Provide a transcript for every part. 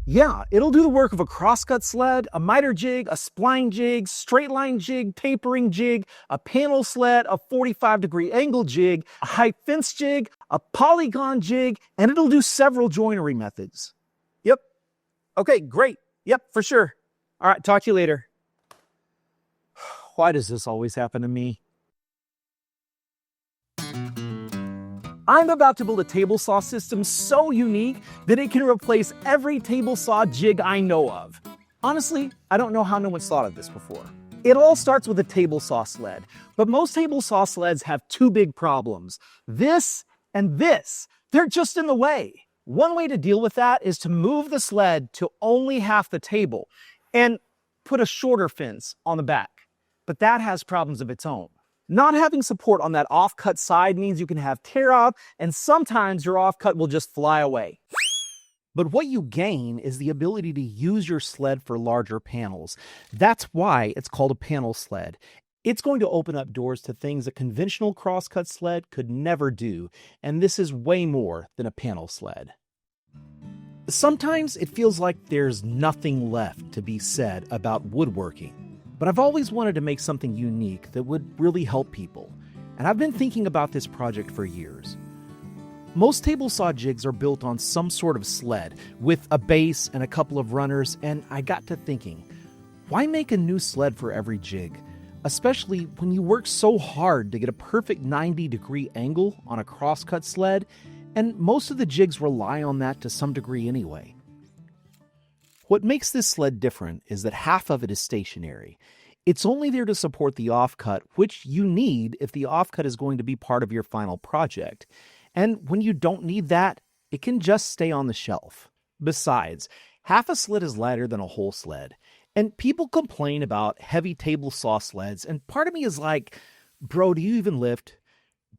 Yeah, it'll do the work of a crosscut sled, a miter jig, a spline jig, straight line jig, tapering jig, a panel sled, a 45-degree angle jig, a high fence jig, a polygon jig, and it'll do several joinery methods. Yep. Okay, great. Yep, for sure. All right, talk to you later. Why does this always happen to me? I'm about to build a table saw system so unique that it can replace every table saw jig I know of. Honestly, I don't know how no one's thought of this before. It all starts with a table saw sled, but most table saw sleds have two big problems. This and this. They're just in the way. One way to deal with that is to move the sled to only half the table and put a shorter fence on the back. But that has problems of its own. Not having support on that off-cut side means you can have tear out, and sometimes your off-cut will just fly away. But what you gain is the ability to use your sled for larger panels. That's why it's called a panel sled. It's going to open up doors to things a conventional crosscut sled could never do, and this is way more than a panel sled. Sometimes it feels like there's nothing left to be said about woodworking. But I've always wanted to make something unique that would really help people, and I've been thinking about this project for years. Most table saw jigs are built on some sort of sled, with a base and a couple of runners, and I got to thinking, why make a new sled for every jig? Especially when you work so hard to get a perfect 90-degree angle on a crosscut sled, and most of the jigs rely on that to some degree anyway. What makes this sled different is that half of it is stationary. It's only there to support the offcut, which you need if the offcut is going to be part of your final project. And when you don't need that, it can just stay on the shelf. Besides, half a sled is lighter than a whole sled. And people complain about heavy table saw sleds, and part of me is like, bro, do you even lift?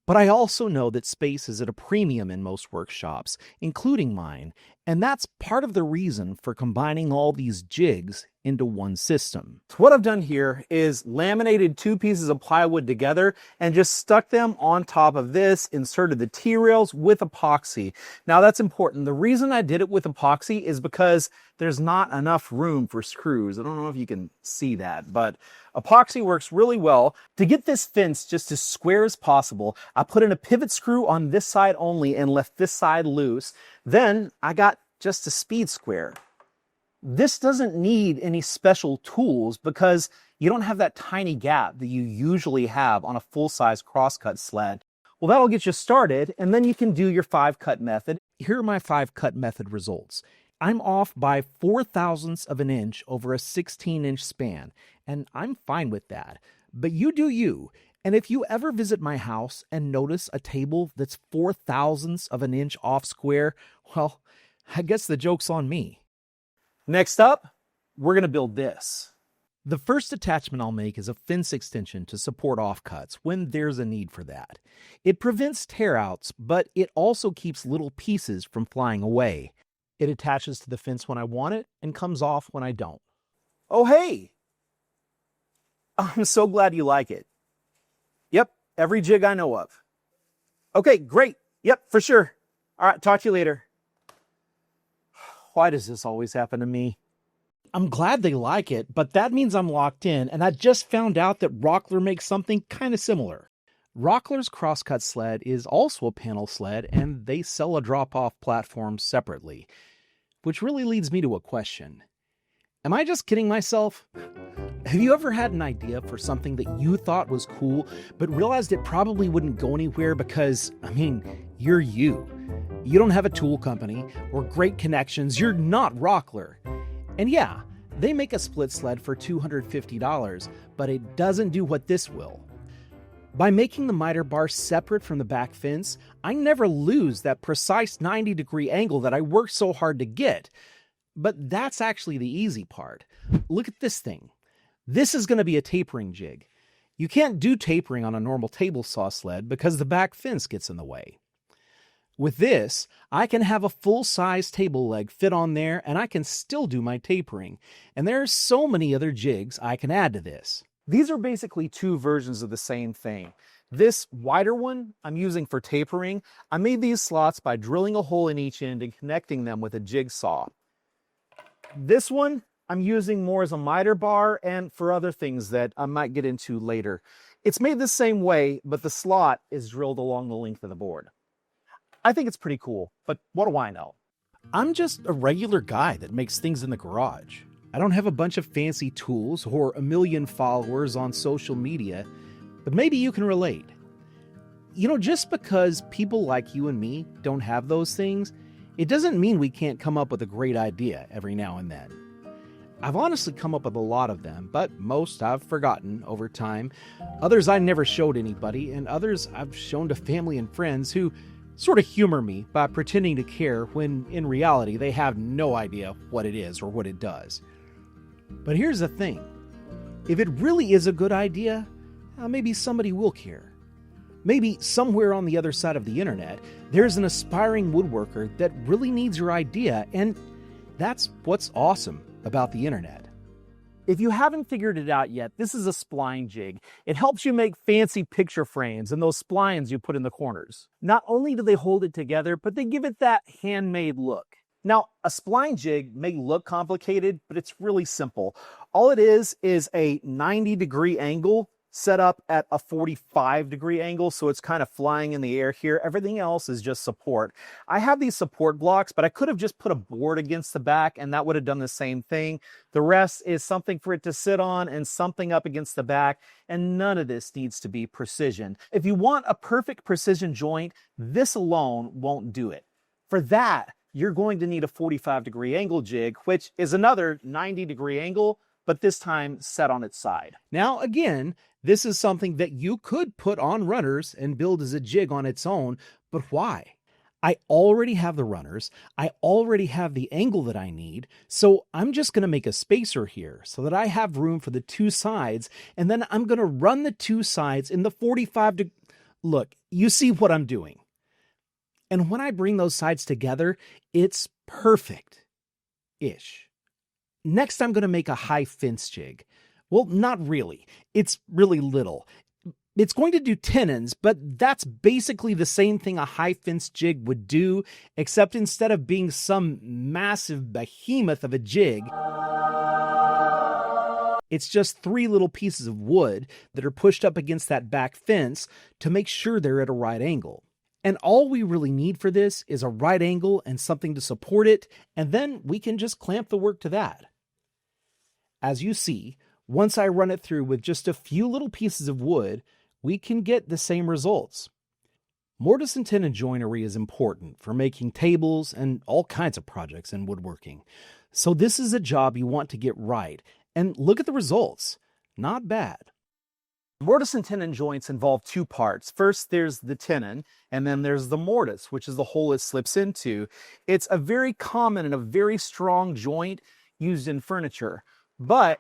But I also know that space is at a premium in most workshops, including mine, and that's part of the reason for combining all these jigs into one system. So what I've done here is laminated two pieces of plywood together and just stuck them on top of this, inserted the T-rails with epoxy. Now that's important. The reason I did it with epoxy is because there's not enough room for screws. I don't know if you can see that, but epoxy works really well. To get this fence just as square as possible, I put in a pivot screw on this side only and left this side loose. Then I got just a speed square. This doesn't need any special tools because you don't have that tiny gap that you usually have on a full-size crosscut sled. Well, that'll get you started, and then you can do your 5-cut method. Here are my 5-cut method results. I'm off by 0.04 of an inch over a 16-inch span, and I'm fine with that. But you do you. And if you ever visit my house and notice a table that's 0.04 of an inch off square, well, I guess the joke's on me. Next up, we're going to build this. The first attachment I'll make is a fence extension to support offcuts when there's a need for that. It prevents tear-outs, but it also keeps little pieces from flying away. It attaches to the fence when I want it and comes off when I don't. Oh, hey! I'm so glad you like it. Yep, every jig I know of. Okay, great. Yep, for sure. All right, talk to you later. Why does this always happen to me? I'm glad they like it, but that means I'm locked in, and I just found out that Rockler makes something kind of similar. Rockler's crosscut sled is also a panel sled, and they sell a drop-off platform separately. Which really leads me to a question. Am I just kidding myself? Have you ever had an idea for something that you thought was cool, but realized it probably wouldn't go anywhere because, you're you. You don't have a tool company or great connections. You're not Rockler. And yeah, they make a split sled for $250, but it doesn't do what this will. By making the miter bar separate from the back fence, I never lose that precise 90-degree angle that I worked so hard to get. But that's actually the easy part. Look at this thing. This is going to be a tapering jig. You can't do tapering on a normal table saw sled because the back fence gets in the way. With this, I can have a full-size table leg fit on there and I can still do my tapering. And there are so many other jigs I can add to this. These are basically two versions of the same thing. This wider one I'm using for tapering. I made these slots by drilling a hole in each end and connecting them with a jigsaw. This one I'm using more as a miter bar and for other things that I might get into later. It's made the same way, but the slot is drilled along the length of the board. I think it's pretty cool, but what do I know? I'm just a regular guy that makes things in the garage. I don't have a bunch of fancy tools or a million followers on social media, but maybe you can relate. You know, just because people like you and me don't have those things, it doesn't mean we can't come up with a great idea every now and then. I've honestly come up with a lot of them, but most I've forgotten over time. Others I never showed anybody, and others I've shown to family and friends who sort of humor me by pretending to care when in reality they have no idea what it is or what it does. But here's the thing. If it really is a good idea, maybe somebody will care. Maybe somewhere on the other side of the internet, there's an aspiring woodworker that really needs your idea, and that's what's awesome about the internet. If you haven't figured it out yet, this is a spline jig. It helps you make fancy picture frames and those splines you put in the corners. Not only do they hold it together, but they give it that handmade look. Now, a spline jig may look complicated, but it's really simple. All it is a 90-degree angle set up at a 45-degree angle, so it's kind of flying in the air here. Everything else is just support. I have these support blocks, but I could have just put a board against the back and that would have done the same thing. The rest is something for it to sit on and something up against the back, and none of this needs to be precision. If you want a perfect precision joint, this alone won't do it. For that, you're going to need a 45-degree angle jig, which is another 90-degree angle, but this time set on its side. Now, again, this is something that you could put on runners and build as a jig on its own, but why? I already have the runners, I already have the angle that I need, so I'm just going to make a spacer here so that I have room for the two sides, and then I'm going to run the two sides in the 45 degree. Look, you see what I'm doing. And when I bring those sides together, it's perfect-ish. Next, I'm going to make a high fence jig. Well, not really. It's really little. It's going to do tenons, but that's basically the same thing a high fence jig would do, except instead of being some massive behemoth of a jig, it's just 3 little pieces of wood that are pushed up against that back fence to make sure they're at a right angle. And all we really need for this is a right angle and something to support it, and then we can just clamp the work to that. As you see, once I run it through with just a few little pieces of wood, we can get the same results. Mortise and tenon joinery is important for making tables and all kinds of projects in woodworking. So this is a job you want to get right, and look at the results. Not bad. Mortise and tenon joints involve 2 parts. First, there's the tenon, and then there's the mortise, which is the hole it slips into. It's a very common and a very strong joint used in furniture, but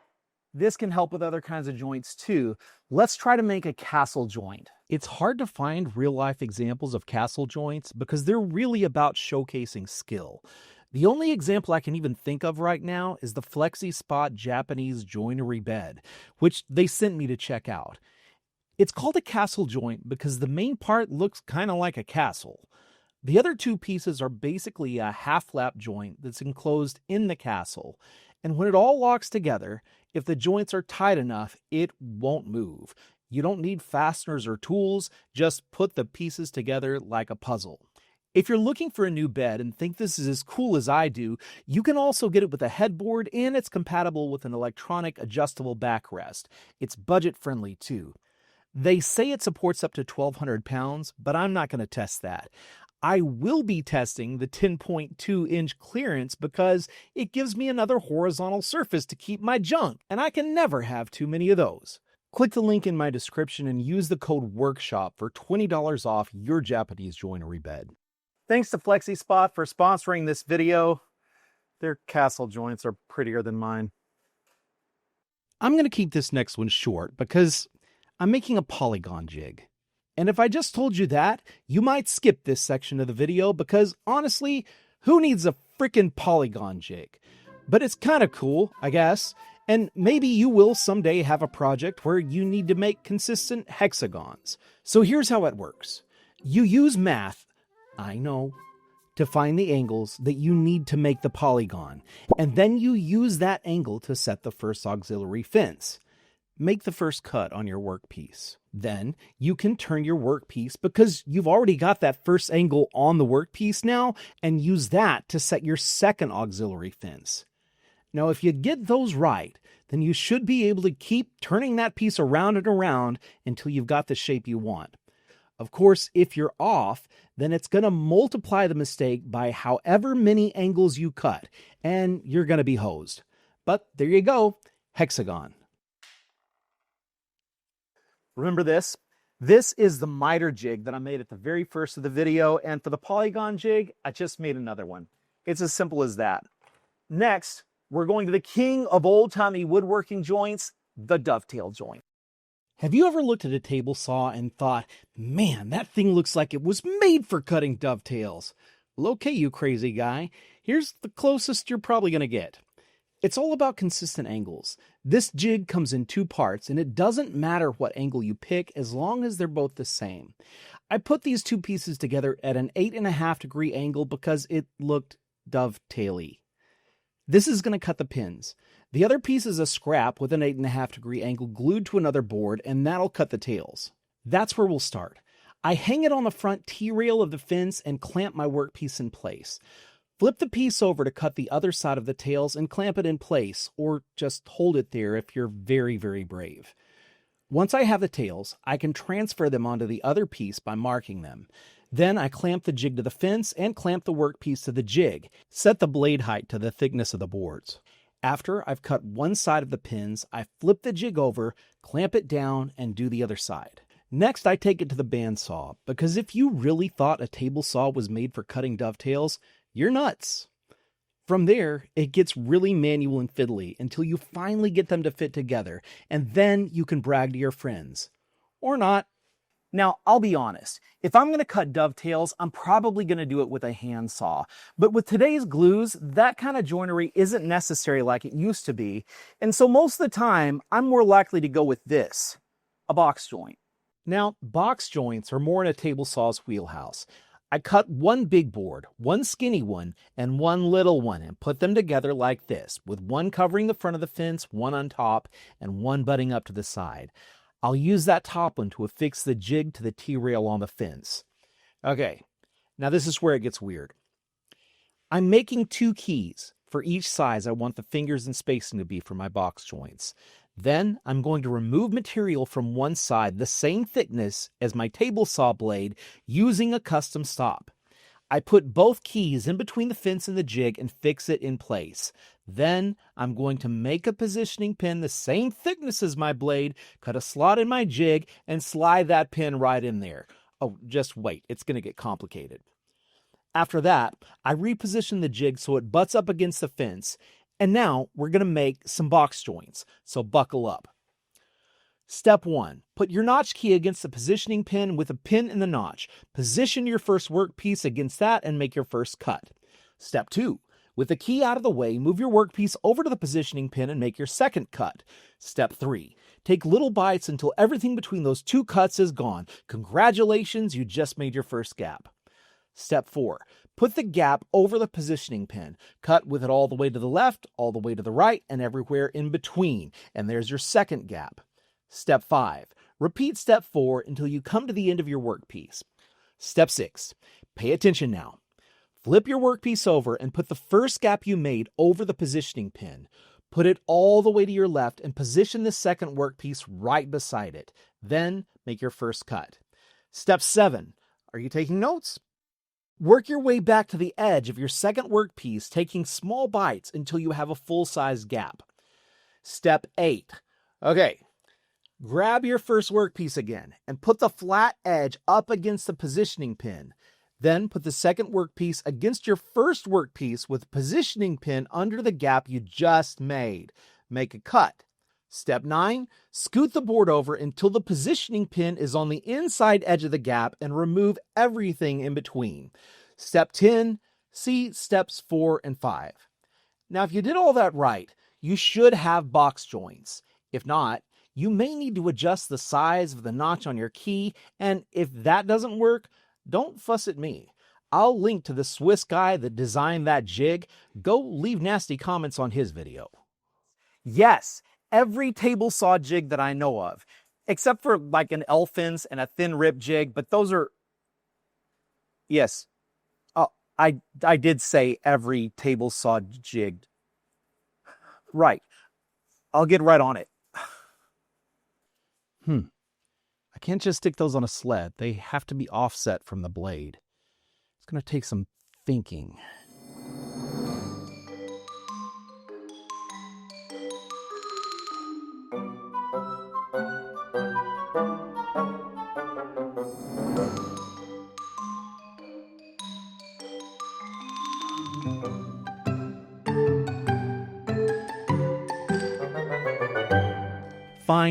this can help with other kinds of joints too. Let's try to make a castle joint. It's hard to find real-life examples of castle joints because they're really about showcasing skill. The only example I can even think of right now is the FlexiSpot Japanese Joinery Bed, which they sent me to check out. It's called a castle joint because the main part looks kind of like a castle. The other 2 pieces are basically a half-lap joint that's enclosed in the castle. And when it all locks together, if the joints are tight enough, it won't move. You don't need fasteners or tools, just put the pieces together like a puzzle. If you're looking for a new bed and think this is as cool as I do, you can also get it with a headboard, and it's compatible with an electronic adjustable backrest. It's budget-friendly too. They say it supports up to 1,200 pounds, but I'm not going to test that. I will be testing the 10.2-inch clearance because it gives me another horizontal surface to keep my junk, and I can never have too many of those. Click the link in my description and use the code WORKSHOP for $20 off your Japanese joinery bed. Thanks to FlexiSpot for sponsoring this video. Their castle joints are prettier than mine. I'm going to keep this next one short because I'm making a Polygon jig. And if I just told you that, you might skip this section of the video because, honestly, who needs a frickin' Polygon jig? But it's kind of cool, I guess, and maybe you will someday have a project where you need to make consistent hexagons. So here's how it works. You use math, I know, to find the angles that you need to make the polygon, and then you use that angle to set the first auxiliary fence. Make the first cut on your workpiece. Then you can turn your workpiece because you've already got that first angle on the workpiece now, and use that to set your second auxiliary fence. Now, if you get those right, then you should be able to keep turning that piece around and around until you've got the shape you want. Of course, if you're off, then it's going to multiply the mistake by however many angles you cut, and you're going to be hosed. But there you go, hexagon. Remember this? This is the miter jig that I made at the very first of the video, and for the polygon jig, I just made another one. It's as simple as that. Next, we're going to the king of old-timey woodworking joints, the dovetail joint. Have you ever looked at a table saw and thought, man, that thing looks like it was made for cutting dovetails? Well, okay, you crazy guy. Here's the closest you're probably going to get. It's all about consistent angles. This jig comes in two parts, and it doesn't matter what angle you pick as long as they're both the same. I put these two pieces together at an 8.5 degree angle because it looked dovetaily. This is going to cut the pins. The other piece is a scrap with an 8.5 degree angle glued to another board, and that'll cut the tails. That's where we'll start. I hang it on the front T-rail of the fence and clamp my workpiece in place. Flip the piece over to cut the other side of the tails and clamp it in place, or just hold it there if you're very, very brave. Once I have the tails, I can transfer them onto the other piece by marking them. Then I clamp the jig to the fence and clamp the workpiece to the jig. Set the blade height to the thickness of the boards. After I've cut one side of the pins, I flip the jig over, clamp it down, and do the other side. Next, I take it to the bandsaw, because if you really thought a table saw was made for cutting dovetails, you're nuts. From there, it gets really manual and fiddly until you finally get them to fit together, and then you can brag to your friends. Or not. Now, I'll be honest, if I'm going to cut dovetails, I'm probably going to do it with a handsaw. But with today's glues, that kind of joinery isn't necessary like it used to be, and so most of the time, I'm more likely to go with this, a box joint. Now, box joints are more in a table saw's wheelhouse. I cut one big board, one skinny one, and one little one, and put them together like this, with one covering the front of the fence, one on top, and one butting up to the side. I'll use that top one to affix the jig to the T-rail on the fence. Okay, now this is where it gets weird. I'm making two keys for each size I want the fingers and spacing to be for my box joints. Then I'm going to remove material from one side the same thickness as my table saw blade using a custom stop. I put both keys in between the fence and the jig and fix it in place. Then I'm going to make a positioning pin the same thickness as my blade, cut a slot in my jig, and slide that pin right in there. Oh, just wait, it's going to get complicated. After that, I reposition the jig so it butts up against the fence. And now we're going to make some box joints, so buckle up. Step 1. Put your notch key against the positioning pin with a pin in the notch. Position your first workpiece against that and make your first cut. Step 2. With the key out of the way, move your workpiece over to the positioning pin and make your second cut. Step 3. Take little bites until everything between those two cuts is gone. Congratulations, you just made your first gap. Step 4. Put the gap over the positioning pin. Cut with it all the way to the left, all the way to the right, and everywhere in between. And there's your second gap. Step 5. Repeat step 4 until you come to the end of your workpiece. Step 6. Pay attention now. Flip your workpiece over and put the first gap you made over the positioning pin. Put it all the way to your left and position the second workpiece right beside it. Then make your first cut. Step 7. Are you taking notes? Work your way back to the edge of your second workpiece, taking small bites until you have a full-size gap. Step 8. Okay, grab your first workpiece again and put the flat edge up against the positioning pin. Then put the second workpiece against your first workpiece with the positioning pin under the gap you just made. Make a cut. Step 9, scoot the board over until the positioning pin is on the inside edge of the gap and remove everything in between. Step 10, see steps 4 and 5. Now, if you did all that right, you should have box joints. If not, you may need to adjust the size of the notch on your key, and if that doesn't work, don't fuss at me. I'll link to the Swiss guy that designed that jig. Go leave nasty comments on his video. Yes, every table saw jig that I know of, except for like an Elfins and a thin rib jig, but those are... Yes, I did say every table saw jig. Right, I'll get right on it. I can't just stick those on a sled. They have to be offset from the blade. It's going to take some thinking.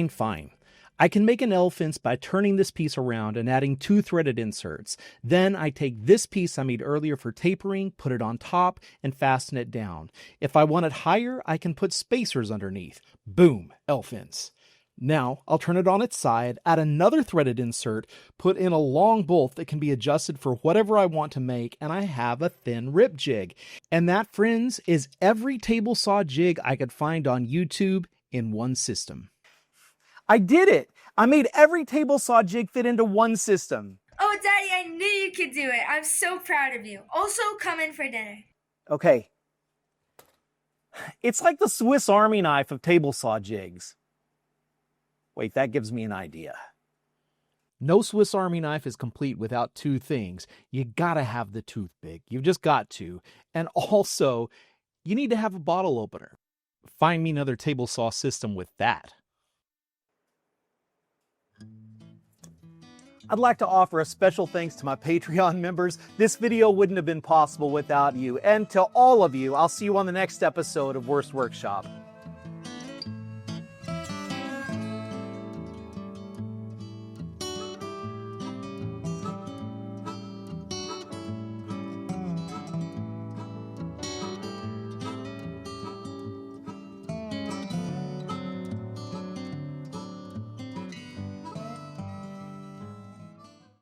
Fine. I can make an Elfins by turning this piece around and adding 2 threaded inserts. Then I take this piece I made earlier for tapering, put it on top, and fasten it down. If I want it higher, I can put spacers underneath. Boom, Elfins. Now I'll turn it on its side, add another threaded insert, put in a long bolt that can be adjusted for whatever I want to make, and I have a thin rib jig. And that, friends, is every table saw jig I could find on YouTube in one system. I did it! I made every table saw jig fit into one system. Oh, Daddy, I knew you could do it. I'm so proud of you. Also, come in for dinner. Okay. It's like the Swiss Army knife of table saw jigs. Wait, that gives me an idea. No Swiss Army knife is complete without 2 things. You gotta have the toothpick. You've just got to. And also, you need to have a bottle opener. Find me another table saw system with that. I'd like to offer a special thanks to my Patreon members. This video wouldn't have been possible without you. And to all of you, I'll see you on the next episode of Worst Workshop.